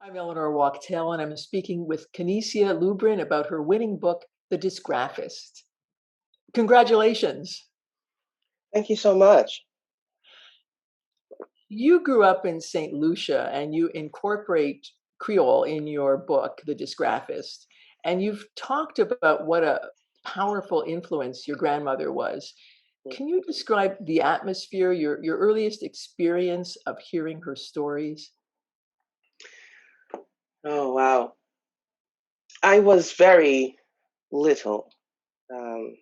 I'm Eleanor Wachtel, and I'm speaking with Canisia Lubrin about her winning book, The Disgraphist. Congratulations. Thank you so much. You grew up in Saint Lucia and you incorporate Creole in your book, The Dysgraphist. And you've talked about what a powerful influence your grandmother was. Can you describe the atmosphere, your earliest experience of hearing her stories? Oh, wow. I was very little. Um,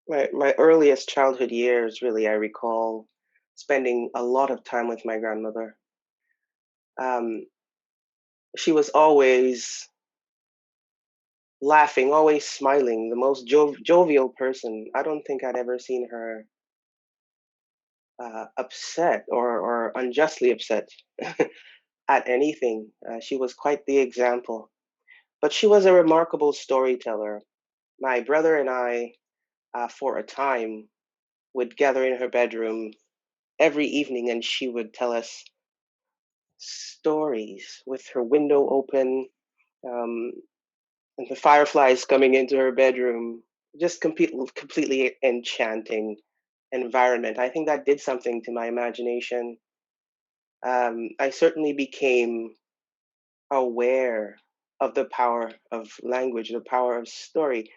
my earliest childhood years, really, I recall spending a lot of time with my grandmother. Um, she was always laughing, always smiling, the most jovial person. I don't think I'd ever seen her upset or unjustly upset at anything. She was quite the example. But she was a remarkable storyteller. My brother and I, for a time, would gather in her bedroom every evening and she would tell us stories with her window open, um, and the fireflies coming into her bedroom. Just completely enchanting environment. I think that did something to my imagination. I certainly became aware of the power of language, the power of story.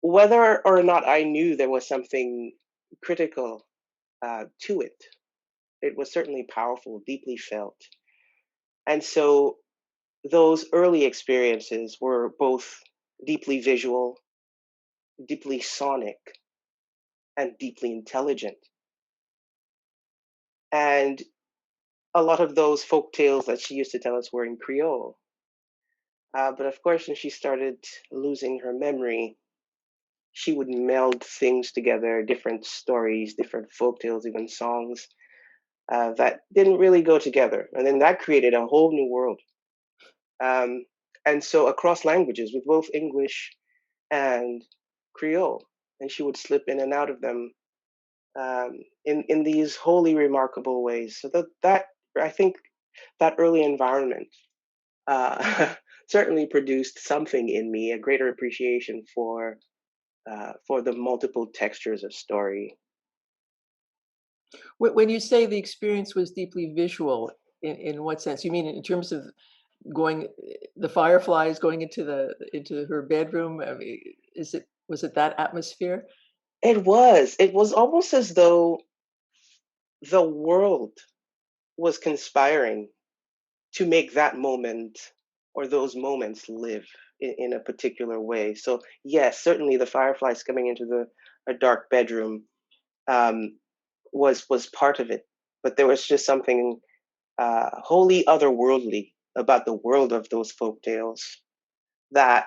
Whether or not I knew there was something critical to it, it was certainly powerful, deeply felt. And so those early experiences were both deeply visual, deeply sonic, and deeply intelligent. And a lot of those folk tales that she used to tell us were in Creole. But of course, when she started losing her memory, she would meld things together, different stories, different folk tales, even songs that didn't really go together. And then that created a whole new world. Um, and so across languages, with both English and Creole, and she would slip in and out of them in these wholly remarkable ways. So that I think that early environment certainly produced something in me, a greater appreciation for the multiple textures of story. When you say the experience was deeply visual, in what sense? You mean in terms of going the fireflies going into her bedroom? I mean, was it that atmosphere? It was almost as though the world was conspiring to make that moment or those moments live in a particular way. So yes, certainly the fireflies coming into the a dark bedroom um, was part of it, but there was just something wholly otherworldly about the world of those folk tales that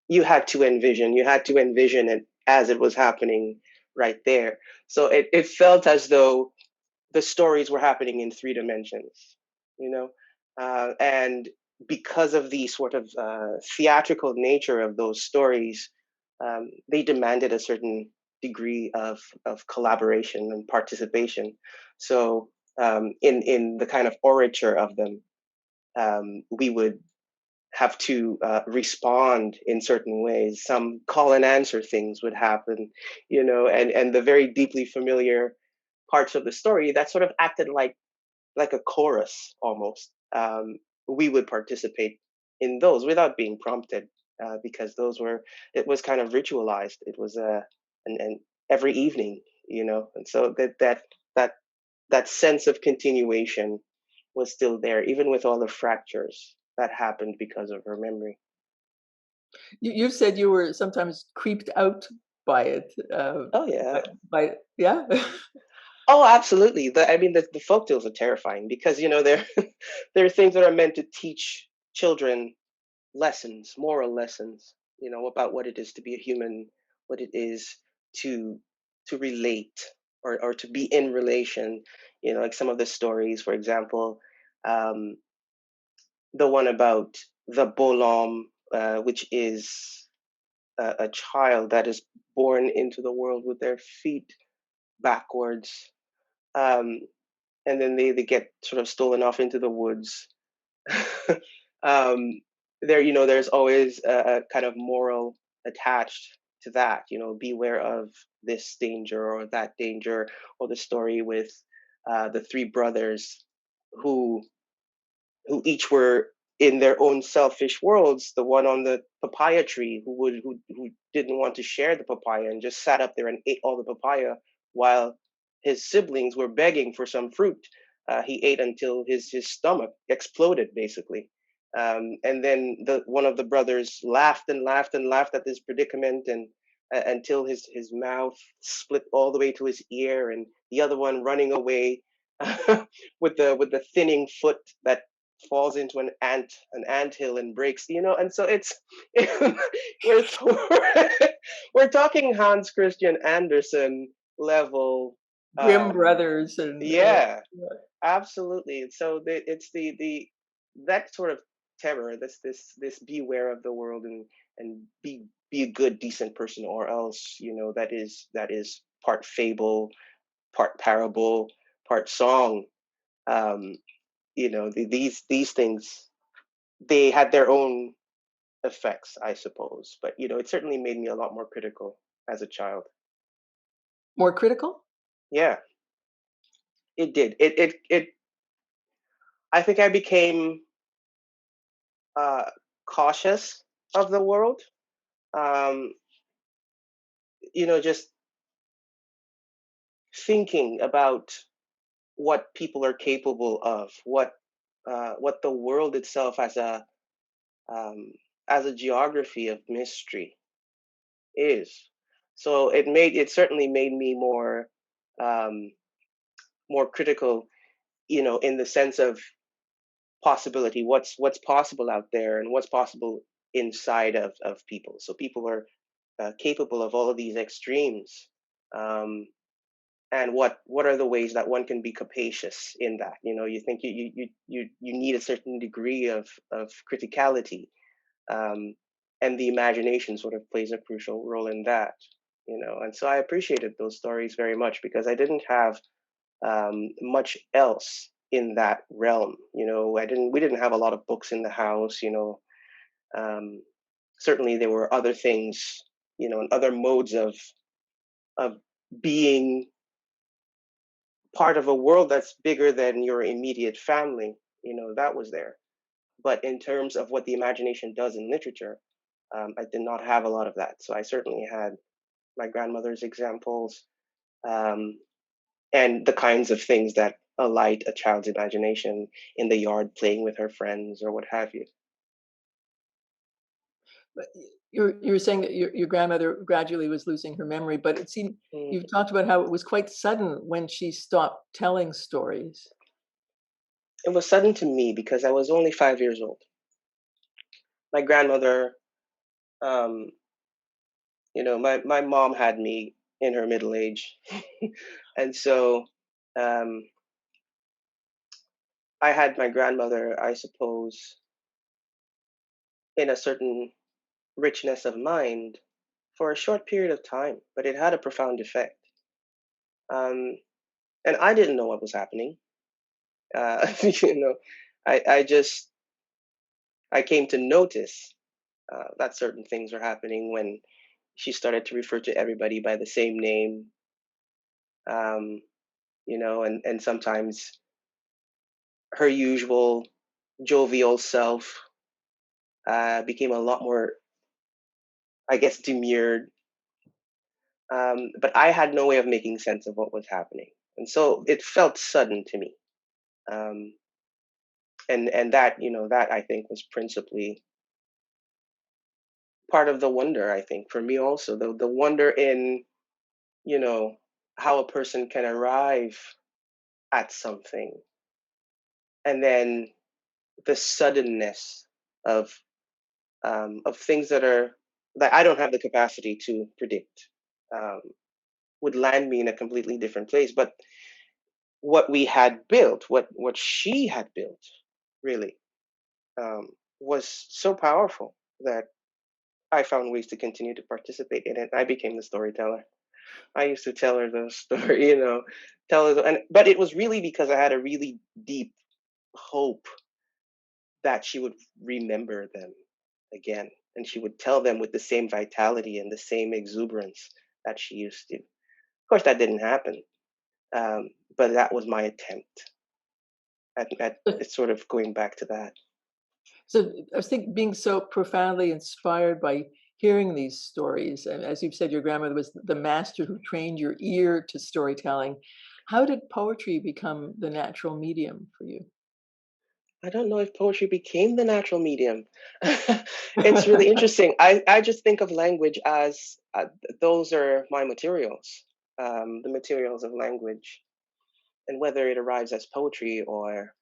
you had to envision. You had to envision it as it was happening right there. So it felt as though the stories were happening in three dimensions, you know, and because of the sort of theatrical nature of those stories, they demanded a certain degree of collaboration and participation. So in the kind of orature of them, we would have to respond in certain ways. Some call and answer things would happen, and the very deeply familiar parts of the story that sort of acted like a chorus almost. We would participate in those without being prompted, because it was kind of ritualized. It was an every evening, and so that that sense of continuation was still there, even with all the fractures that happened because of her memory. You said you were sometimes creeped out by it, Oh yeah. yeah? Oh, absolutely. I mean, the folktales are terrifying because they're they're things that are meant to teach children lessons, moral lessons, about what it is to be a human, what it is to relate or to be in relation. Like some of the stories, for example, um, the one about the bolom, which is a child that is born into the world with their feet backwards, um, and then they get sort of stolen off into the woods. um, there's always a kind of moral attached to that. Beware of this danger or that danger, or the story with the three brothers who each were in their own selfish worlds. The one on the papaya tree who didn't want to share the papaya and just sat up there and ate all the papaya while his siblings were begging for some fruit. He ate until his stomach exploded, basically. And then one of the brothers laughed and laughed and laughed at this predicament, and until his mouth split all the way to his ear, and the other one running away with the thinning foot that falls into an ant hill and breaks. And so it's we're we're talking Hans Christian Andersen level. Grimm um brothers and yeah, absolutely. And so it's the that sort of terror, this beware of the world, and be a good decent person, or else, that is part fable, part parable, part song. um these things, they had their own effects, I suppose. But it certainly made me a lot more critical as a child. more critical. Yeah, it did. It. I think I became uh, cautious of the world. Um, just thinking about what people are capable of, what the world itself um, as a geography of mystery is. So it certainly made me um, more critical, in the sense of possibility, what's possible out there, and what's possible inside of people. So people are capable of all of these extremes. um, and what are the ways that one can be capacious in that? You think you need a certain degree of criticality, um, and the imagination sort of plays a crucial role in that. And so I appreciated those stories very much, because I didn't have much else in that realm. We didn't have a lot of books in the house. Um, Certainly there were other things, and other modes of being part of a world that's bigger than your immediate family. That was there. But in terms of what the imagination does in literature, I did not have a lot of that. So I certainly had my grandmother's examples, um, and the kinds of things that alight a child's imagination in the yard, playing with her friends or what have you. But you were saying that your grandmother gradually was losing her memory, but it seemed Mm. you've talked about how it was quite sudden when she stopped telling stories. It was sudden to me because I was only 5 years old. My grandmother, um, my mom had me in her middle age, and so um, I had my grandmother, I suppose, in a certain richness of mind for a short period of time, but it had a profound effect. Um, and I didn't know what was happening. You know, I came to notice that certain things were happening when she started to refer to everybody by the same name. Um, and sometimes her usual jovial self became a lot more, I guess, demurred. But I had no way of making sense of what was happening, and so it felt sudden to me. Um, and that I think was principally part of the wonder. I think for me also, the wonder in you know how a person can arrive at something, and then the suddenness of of things that I don't have the capacity to predict, um, would land me in a completely different place. But what we had built, what she had built, really, um, was so powerful that I found ways to continue to participate in it. I became the storyteller. I used to tell her the story, tell her, but it was really because I had a really deep hope that she would remember them again, and she would tell them with the same vitality and the same exuberance that she used to. Of course, that didn't happen, but that was my attempt at sort of going back to that. So I was thinking, being so profoundly inspired by hearing these stories, and as you've said, your grandmother was the master who trained your ear to storytelling. How did poetry become the natural medium for you? I don't know if poetry became the natural medium. It's really interesting. I just think of language as those are my materials, the materials of language, and whether it arrives as poetry or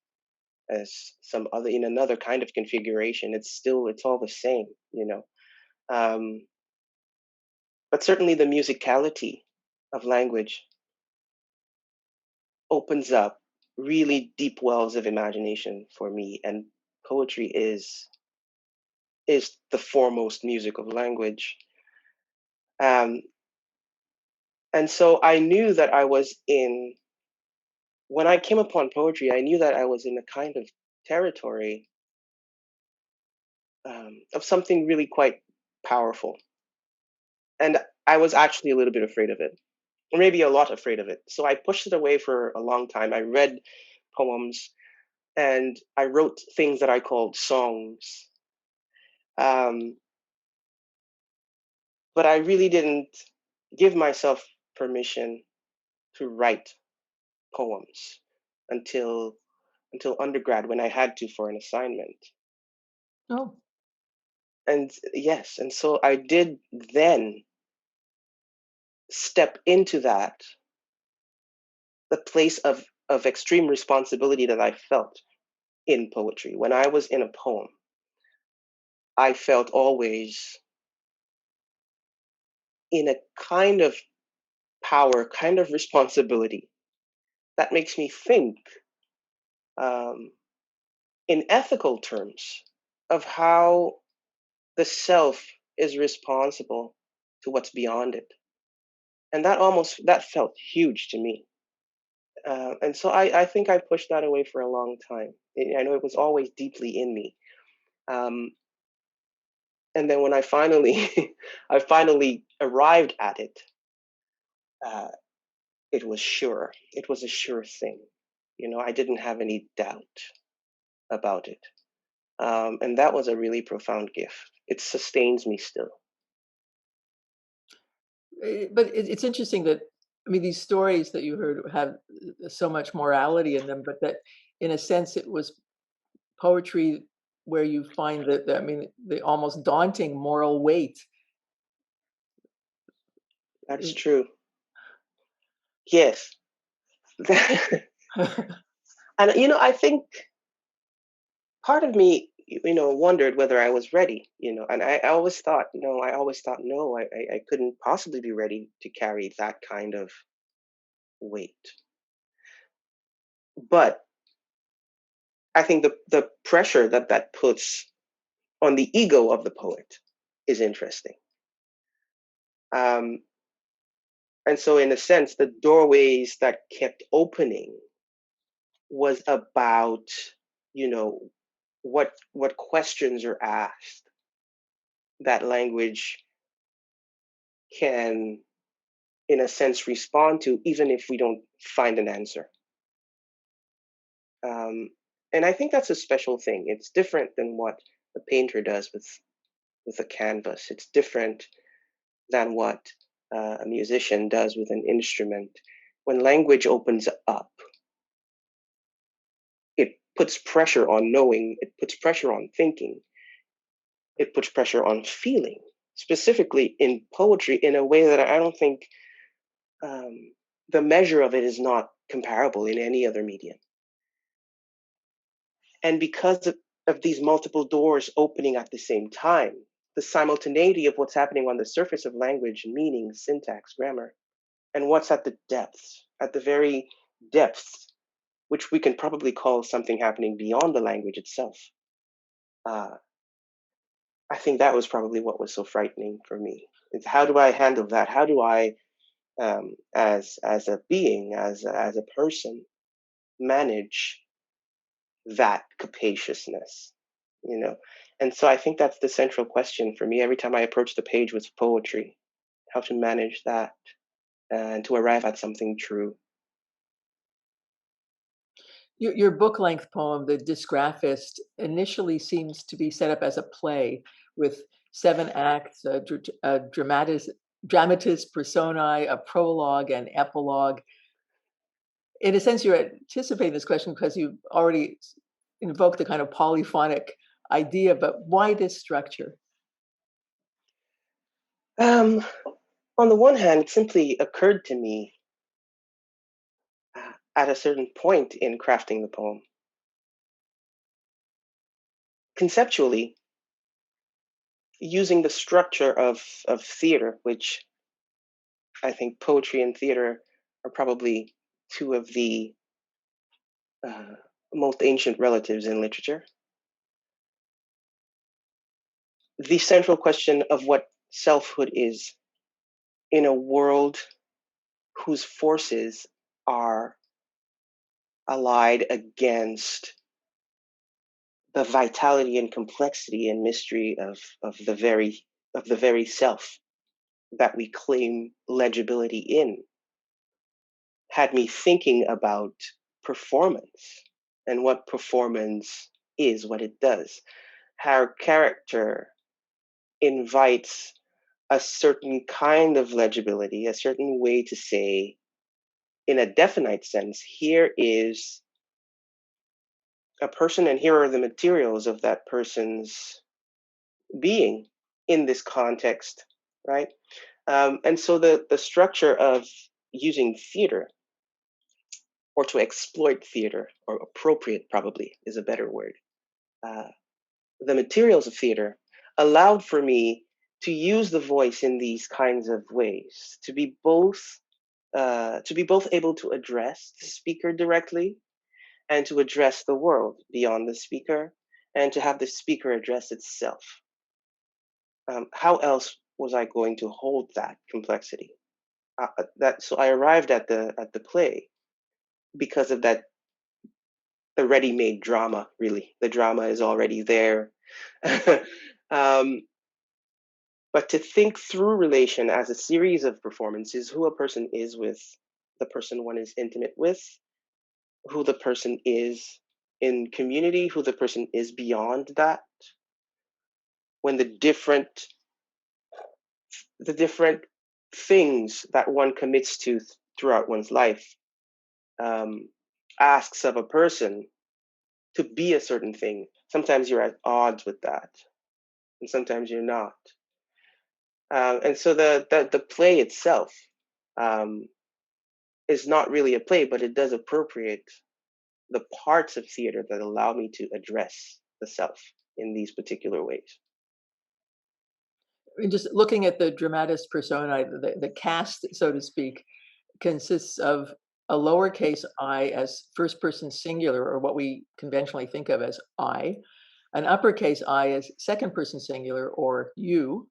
as some other in another kind of configuration, it's all the same, you know. Um, but certainly the musicality of language opens up really deep wells of imagination for me, and poetry is the foremost music of language. Um, and so I knew that I was in, when I came upon poetry, I knew that I was in a kind of territory of something really quite powerful. And I was actually a little bit afraid of it, or maybe a lot afraid of it. So I pushed it away for a long time. I read poems and I wrote things that I called songs. Um, but I really didn't give myself permission to write poems until undergrad when I had to for an assignment. Oh, And yes, and so I did then step into that, the place of extreme responsibility that I felt in poetry. When I was in a poem, I felt always in a kind of power, kind of responsibility that makes me think um, in ethical terms of how the self is responsible to what's beyond it. And that felt huge to me. And so I think I pushed that away for a long time. I know it was always deeply in me. Um, and then when I finally I finally arrived at it, uh, it was sure. It was a sure thing. You know, I didn't have any doubt about it. And that was a really profound gift. It sustains me still. but it's interesting that, I mean, these stories that you heard have so much morality in them, but that in a sense it was poetry where you find that, I mean, the almost daunting moral weight. That's Is- true. Yes. And I think part of me, wondered whether I was ready, and I always thought, no, I couldn't possibly be ready to carry that kind of weight. But I think the pressure that puts on the ego of the poet is interesting. Um, and so, in a sense, the doorways that kept opening was about, you know, what questions are asked that language can, in a sense, respond to, even if we don't find an answer. Um, and I think that's a special thing. It's different than what a painter does with a canvas. It's different than what a musician does with an instrument. When language opens up, it puts pressure on knowing, it puts pressure on thinking, it puts pressure on feeling, specifically in poetry, in a way that I don't think the measure of it is not comparable in any other medium. And because of these multiple doors opening at the same time, the simultaneity of what's happening on the surface of language, meaning, syntax, grammar, and what's at the depths, at the very depths, which we can probably call something happening beyond the language itself. Uh, I think that was probably what was so frightening for me. It's how do I handle that? How do I, as a being, as a person, manage that capaciousness? you know. And so I think that's the central question for me every time I approach the page with poetry, how to manage that and to arrive at something true. Your book length poem, The Dysgraphist, initially seems to be set up as a play with 7 acts, a dramatis personae, a prologue, and epilogue. In a sense, you're anticipating this question because you already invoked the kind of polyphonic idea, but why this structure? Um, on the one hand, it simply occurred to me at a certain point in crafting the poem. Conceptually, using the structure of theater, which I think poetry and theater are probably two of the uh, most ancient relatives in literature. The central question of what selfhood is in a world whose forces are allied against the vitality and complexity and mystery of the very self that we claim legibility in, had me thinking about performance and what performance is, what it does. How character invites a certain kind of legibility, a certain way to say, in a definite sense, here is a person and here are the materials of that person's being in this context, right? And so the structure of using theater or to exploit theater, or appropriate probably is a better word, uh, the materials of theater allowed for me to use the voice in these kinds of ways, to be both able to address the speaker directly and to address the world beyond the speaker, and to have the speaker address itself. How else was I going to hold that complexity? That so I arrived at the play because of that, the ready-made drama. Really, the drama is already there. um, but to think through relation as a series of performances, who a person is with the person one is intimate with, who the person is in community, who the person is beyond that, when the different things that one commits to throughout one's life um, asks of a person to be a certain thing. Sometimes you're at odds with that, and sometimes you're not. And so the play itself um, is not really a play, but it does appropriate the parts of theater that allow me to address the self in these particular ways. I mean, just looking at the dramatis personae, the cast, so to speak, consists of a lowercase I as first person singular, or what we conventionally think of as I, an uppercase I as second person singular, or you,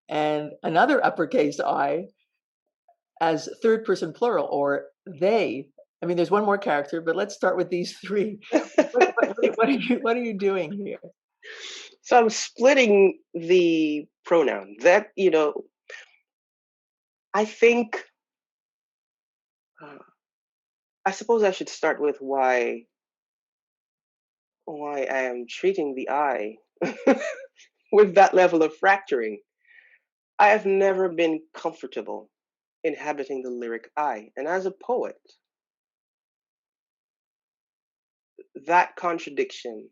and another uppercase I as third person plural, or they. I mean, there's one more character, but let's start with these three. What are you doing here? So I'm splitting the pronoun. That, I think, uh, I suppose I should start with why I am treating the I with that level of fracturing. I have never been comfortable inhabiting the lyric I. And as a poet, that contradiction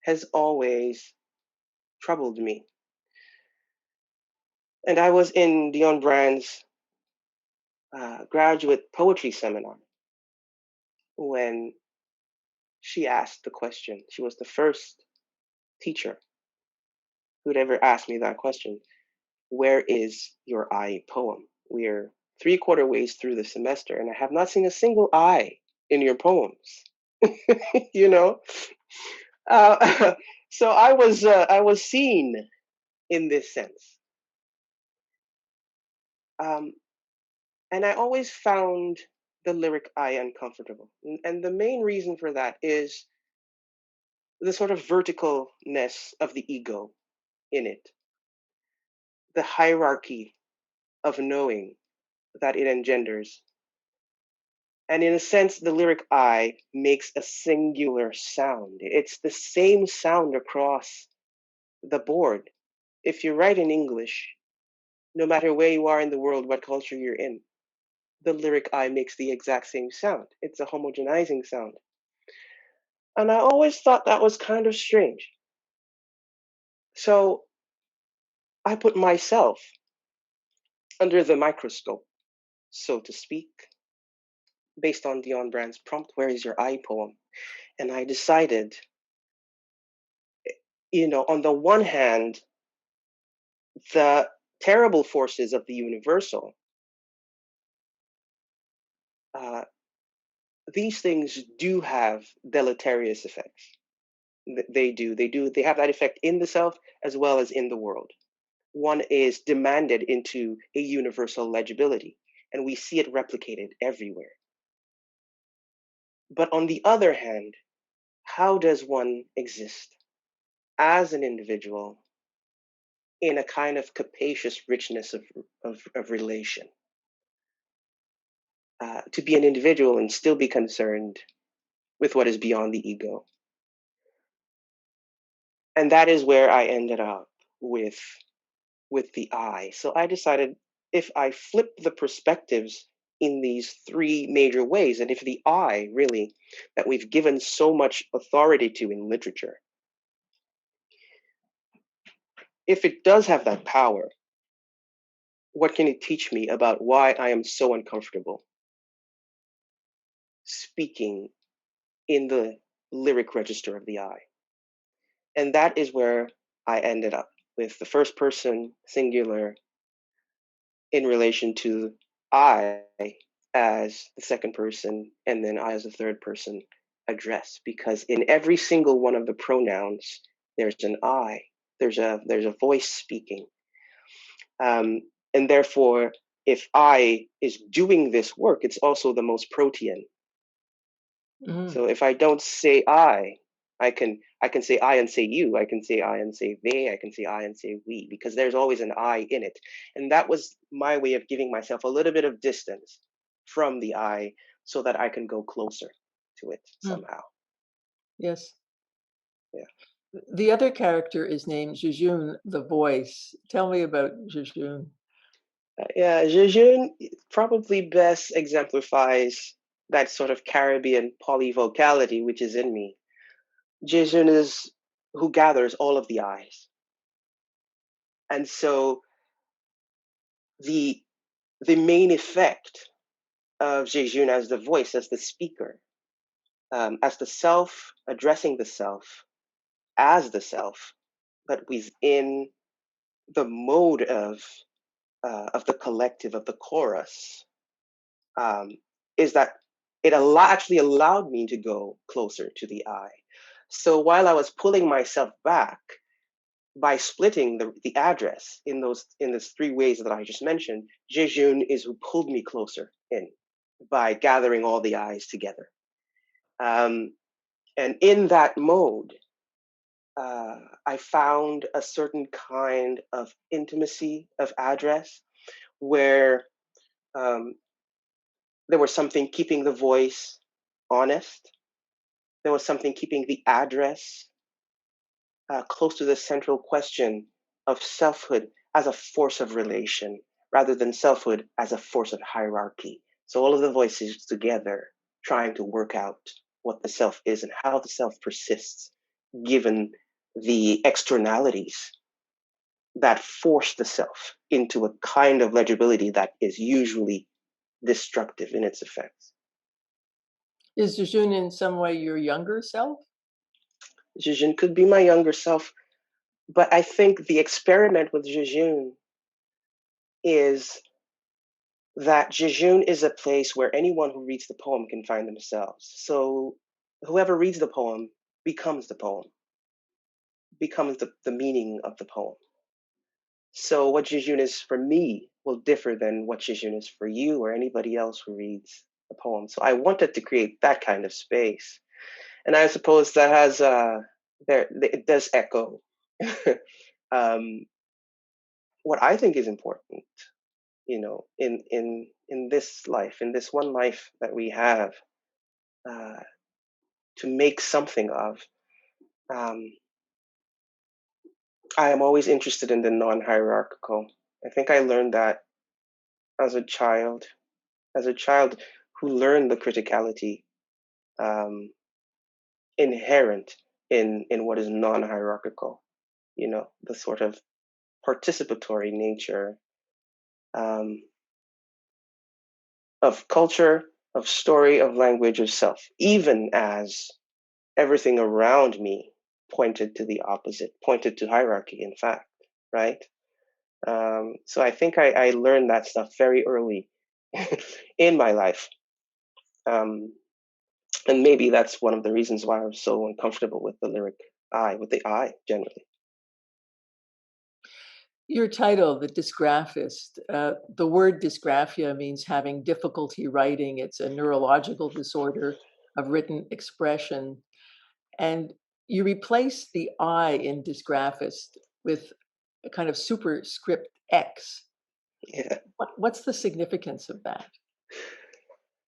has always troubled me. And I was in Dionne Brand's graduate poetry seminar when she asked the question. She was the first teacher who'd ever asked me that question. Where is your I poem? We're three-quarter ways through the semester, and I have not seen a single I in your poems. you know, uh, so I was seen in this sense, um, and I always found the lyric I uncomfortable, and the main reason for that is the sort of verticalness of the ego in it, the hierarchy of knowing that it engenders. And in a sense, the lyric I makes a singular sound. It's the same sound across the board. If you write in English, no matter where you are in the world, what culture you're in, the lyric I makes the exact same sound. It's a homogenizing sound. And I always thought that was kind of strange. So I put myself under the microscope, so to speak, based on Dionne Brand's prompt, Where is Your I poem? And I decided, on the one hand, the terrible forces of the universal, uh, these things do have deleterious effects. They do. They have that effect in the self as well as in the world. One is demanded into a universal legibility, and we see it replicated everywhere. But on the other hand, how does one exist as an individual in a kind of capacious richness of relation? To be an individual and still be concerned with what is beyond the ego. And that is where I ended up with the I. So I decided, if I flip the perspectives in these three major ways, and if the I really, that we've given so much authority to in literature, if it does have that power, what can it teach me about why I am so uncomfortable speaking in the lyric register of the I? And that is where I ended up with the first person singular in relation to I as the second person, and then I as the third person address. Because in every single one of the pronouns, there's an I. There's a voice speaking, and therefore, if I is doing this work, it's also the most protean. Mm. So if I don't say I can say I and say you. I can say I and say they. I can say I and say we, because there's always an I in it. And that was my way of giving myself a little bit of distance from the I, so that I can go closer to it Mm. somehow. Yes. Yeah. The other character is named Jejune, the voice. Tell me about Jejune. Yeah, Jejun probably best exemplifies that sort of Caribbean polyvocality which is in me. Jejun is who gathers all of the eyes. And so the main effect of Jejun as the voice, as the speaker, as the self addressing the self, as the self, but within the mode of the collective, of the chorus, um, is that it actually allowed me to go closer to the I. So while I was pulling myself back by splitting the address in those three ways that I just mentioned, Jejun is who pulled me closer in by gathering all the eyes together. Um, and in that mode, I found a certain kind of intimacy of address where um, there was something keeping the voice honest. There was something keeping the address close to the central question of selfhood as a force of relation rather than selfhood as a force of hierarchy. So all of the voices together trying to work out what the self is and how the self persists given the externalities that force the self into a kind of legibility that is usually destructive in its effects. Is Jejune in some way your younger self? Jejun could be my younger self, but I think the experiment with Jejun is that Jejun is a place where anyone who reads the poem can find themselves. So whoever reads the poem becomes the poem, becomes the meaning of the poem. So what Jejun is for me will differ than what Jejun is for you or anybody else who reads the poem. So I wanted to create that kind of space. And I suppose that has it does echo um, what I think is important, in this life, in this one life that we have, uh, to make something of. Um, I am always interested in the non-hierarchical. I think I learned that as a child, who learned the criticality um, inherent in what is non-hierarchical. The sort of participatory nature um, of culture, of story, of language, of self, even as everything around me pointed to the opposite, pointed to hierarchy, in fact, right? So I think I learned that stuff very early in my life. Um, and maybe that's one of the reasons why I'm so uncomfortable with the lyric I, with the I generally. Your title, The Dysgraphist, the word dysgraphia means having difficulty writing. It's a neurological disorder of written expression. And you replace the I in dysgraphist with a kind of superscript X. Yeah. What's the significance of that?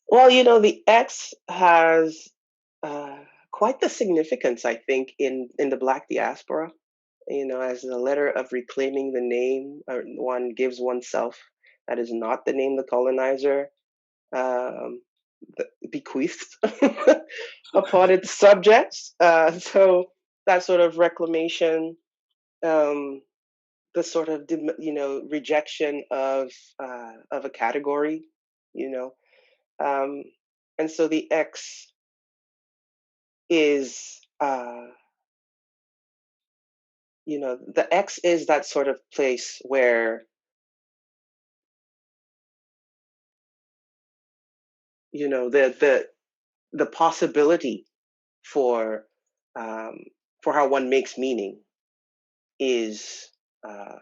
Well, the X has uh, quite the significance, I think, in the Black diaspora. As a letter of reclaiming the name one gives oneself that is not the name the colonizer um, bequeathed upon its subjects. So that sort of reclamation, um, the sort of rejection of a category, you know, um, and so the X is the X is that sort of place where the possibility for um, for how one makes meaning is uh,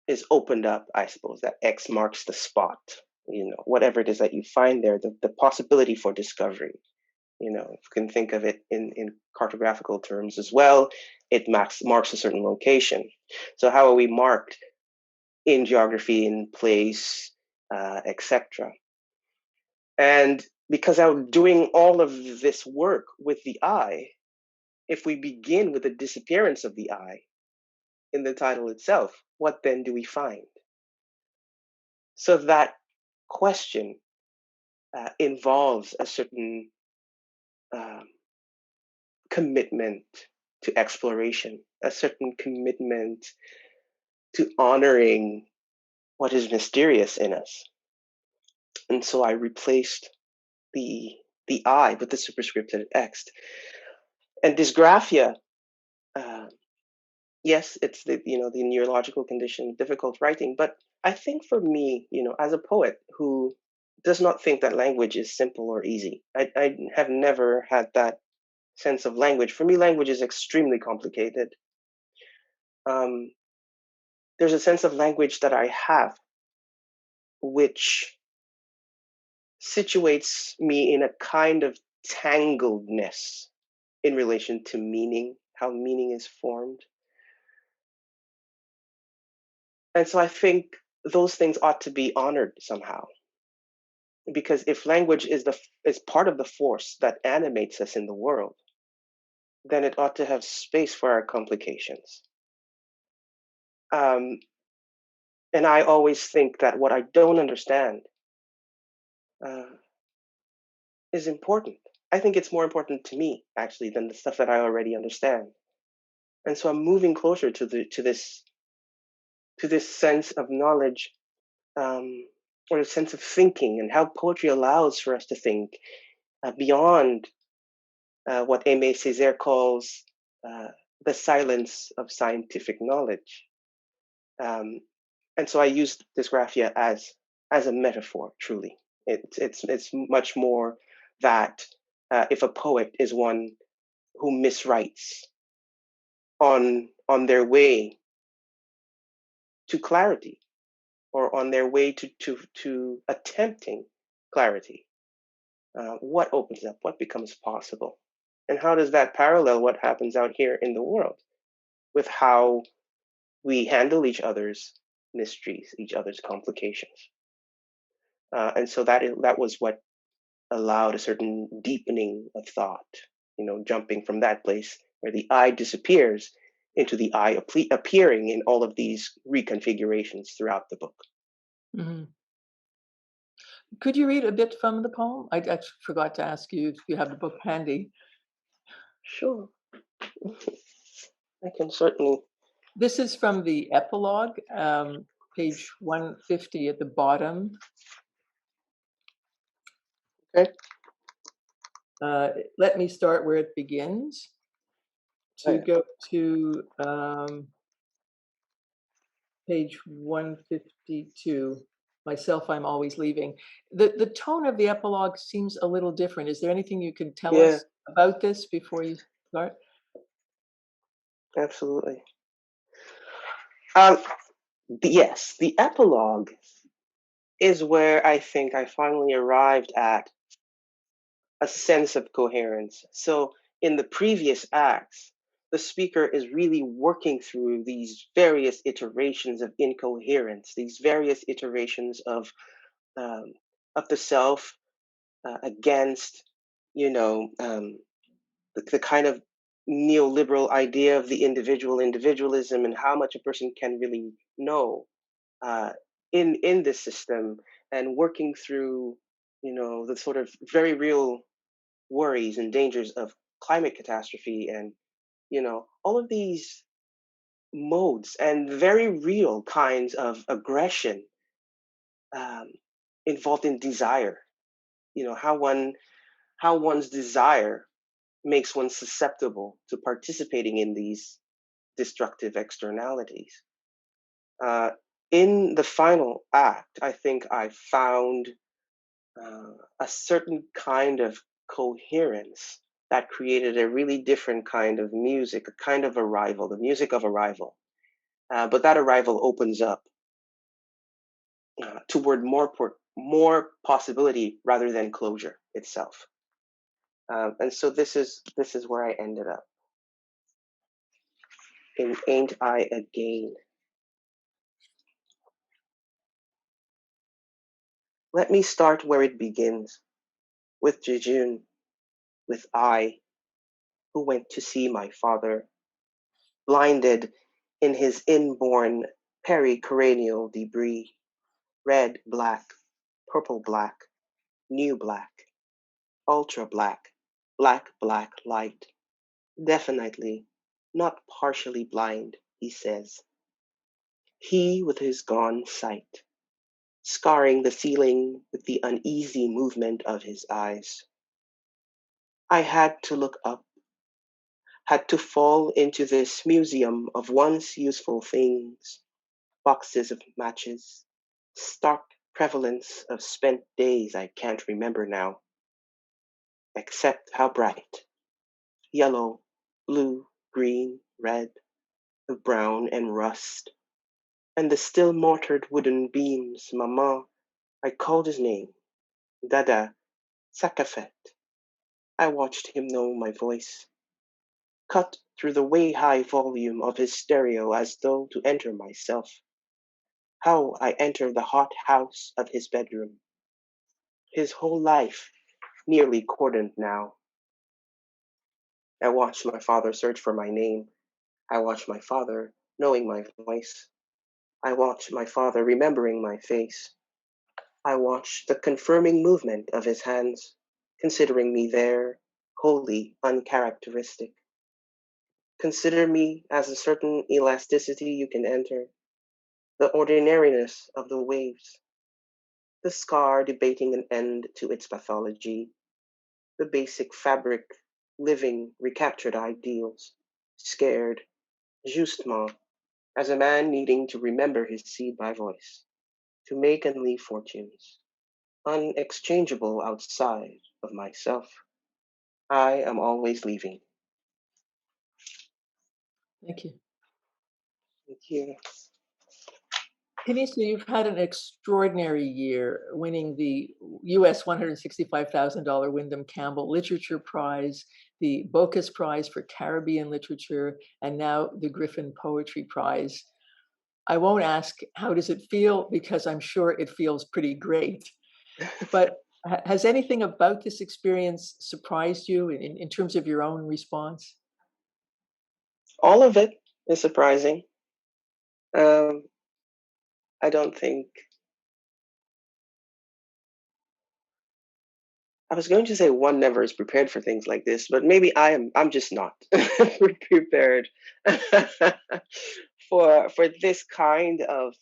is opened up. I suppose that X marks the spot. Whatever it is that you find there, the possibility for discovery. If you can think of it in cartographical terms as well, it marks a certain location. So how are we marked in geography, in place, etc.? And because I'm doing all of this work with the I, if we begin with the disappearance of the I in the title itself, what then do we find? So that question involves a certain um, commitment to exploration, a certain commitment to honoring what is mysterious in us. And so I replaced the I with the superscripted X. And dysgraphia, uh, yes, it's the neurological condition, difficult writing. But I think for me, as a poet who does not think that language is simple or easy, I have never had that sense of language. For me, language is extremely complicated. Um, there's a sense of language that I have, which situates me in a kind of tangledness in relation to meaning, how meaning is formed. And so I think those things ought to be honored somehow. Because if language is part of the force that animates us in the world, then it ought to have space for our complications. Um, and I always think that what I don't understand uh, is important. I think it's more important to me actually than the stuff that I already understand. And so I'm moving closer to this sense of knowledge, or a sense of thinking, and how poetry allows for us to think beyond what Aimé Césaire calls uh, the silence of scientific knowledge. Um, and so I used dysgraphia as a metaphor. Truly, it's much more that if a poet is one who miswrites on their way to clarity, or on their way to attempting clarity, what opens up, what becomes possible. And how does that parallel what happens out here in the world with how we handle each other's mysteries, each other's complications? And so that was what allowed a certain deepening of thought, jumping from that place where the I disappears into the I appearing in all of these reconfigurations throughout the book. Mhm. Could you read a bit from the poem? I actually forgot to ask you if you have the book handy. Sure. I can certainly. This is from the epilogue, page 150 at the bottom. Okay. Let me start where it begins Oh, to yeah. go to page 152. Myself, I'm always leaving. The tone of the epilogue seems a little different. Is there anything you can tell Yeah, us about this before you start? absolutely. Um, yes, the epilogue is where I think I finally arrived at a sense of coherence. So in the previous acts, the speaker is really working through these various iterations of incoherence, these various iterations um, of the self against, the kind of neoliberal idea of the individualism, and how much a person can really know uh, in this system, and working through, the sort of very real worries and dangers of climate catastrophe, and all of these modes and very real kinds of aggression um, involved in desire. How one's desire makes one susceptible to participating in these destructive externalities. uh, in the final act, I think I found a certain kind of coherence that created a really different kind of music, a kind of arrival, the music of arrival. But that arrival opens up toward more possibility rather than closure itself. And so this is where I ended up in "Ain't I Again." Let me start where it begins, with Jejun, with I, who went to see my father, blinded in his inborn pericranial debris, red, black, purple, black, new black, ultra black, black, black light. Definitely not partially blind, he says. He with his gone sight, scarring the ceiling with the uneasy movement of his eyes. I had to look up, had to fall into this museum of once useful things, boxes of matches, stark prevalence of spent days I can't remember now, except how bright, yellow, blue, green, red, of brown and rust, and the still mortared wooden beams. Maman, I called his name, Dada, Sakafet. I watched him know my voice, cut through the way-high volume of his stereo as though to enter myself. How I entered the hot house of his bedroom. His whole life nearly cordoned now. I watched my father search for my name. I watched my father knowing my voice. I watched my father remembering my face. I watched the confirming movement of his hands, considering me there, wholly uncharacteristic. Consider me as a certain elasticity you can enter, the ordinariness of the waves, the scar debating an end to its pathology, the basic fabric living recaptured ideals, scared, justement, as a man needing to remember his seed by voice, to make and leave fortunes, unexchangeable outside of myself. I am always leaving. Thank you. Thank you. Canisia, you've had an extraordinary year, winning the US $165,000 Wyndham Campbell Literature Prize, the Bocas Prize for Caribbean Literature, and now the Griffin Poetry Prize. I won't ask how does it feel because I'm sure it feels pretty great. But has anything about this experience surprised you in terms of your own response? All of it is surprising. Um, I don't think I was going to say one never is prepared for things like this, but maybe I'm just not prepared for this kind of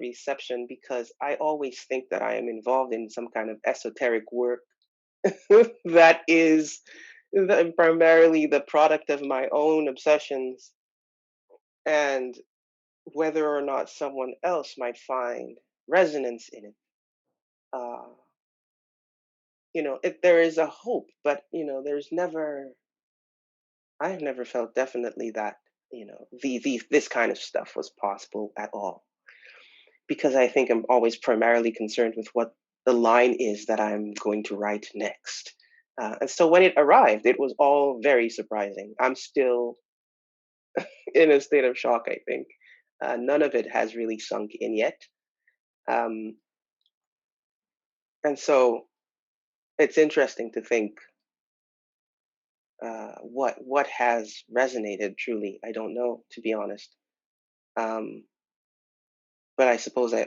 reception because I always think that I am involved in some kind of esoteric work that is primarily the product of my own obsessions, and whether or not someone else might find resonance in it. Uh, if there is a hope, but there's never. I have never felt definitely that the this kind of stuff was possible at all because I think I'm always primarily concerned with what the line is that I'm going to write next. And so when it arrived, it was all very surprising. I'm still in a state of shock, I think. None of it has really sunk in yet. Um, and so it's interesting to think what has resonated truly. I don't know, to be honest. Um, but I suppose I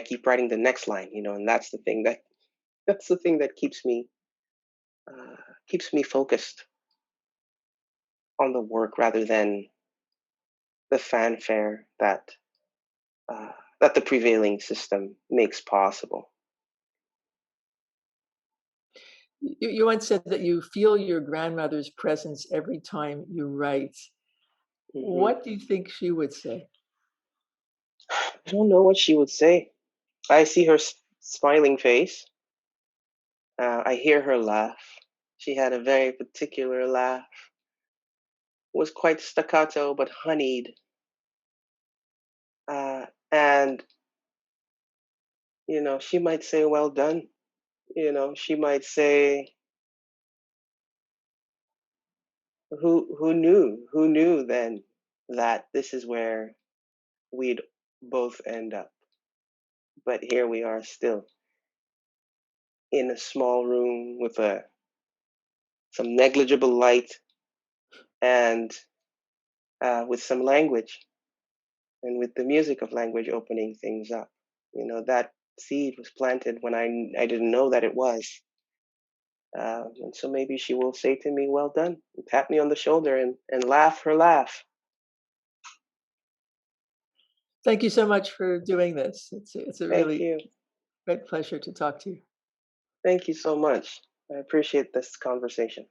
keep writing the next line, and that's the thing that keeps me focused on the work rather than the fanfare uh, that the prevailing system makes possible. You once said that you feel your grandmother's presence every time you write. Hmm. What do you think she would say? I don't know what she would say. I see her smiling face. I hear her laugh. She had a very particular laugh. It was quite staccato but honeyed. And she might say, "Well done." She might say, who knew then that this is where we'd both end up. But here we are still in a small room with some negligible light and with some language and with the music of language opening things up. That seed was planted when I didn't know that it was. And so maybe she will say to me, "Well done," and tap me on the shoulder and laugh her laugh. Thank you so much for doing this. It's a Thank really you. great pleasure to talk to you. Thank you so much. I appreciate this conversation.